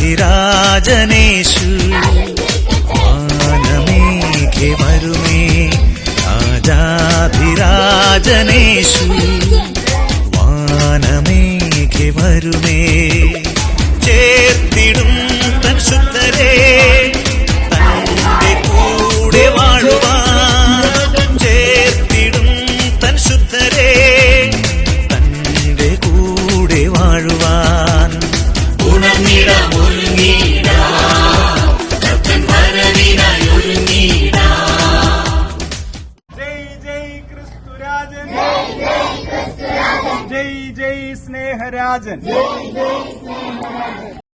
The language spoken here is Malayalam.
രാജാധിരാജനേശു വാനമേഘെ വരുമേ രാജാധിരാജനേശു വാനമേഘെ വരുമേ ചേർത്തിടും തൻ ശുദ്ധരേ തന്റെ കൂടെ വാഴുവാൻ ചേർത്തിടും തൻ ശുദ്ധരേ തന്റെ കൂടെ വാഴുവാൻ ജയ് ജയ് സ്നേഹരാജൻ.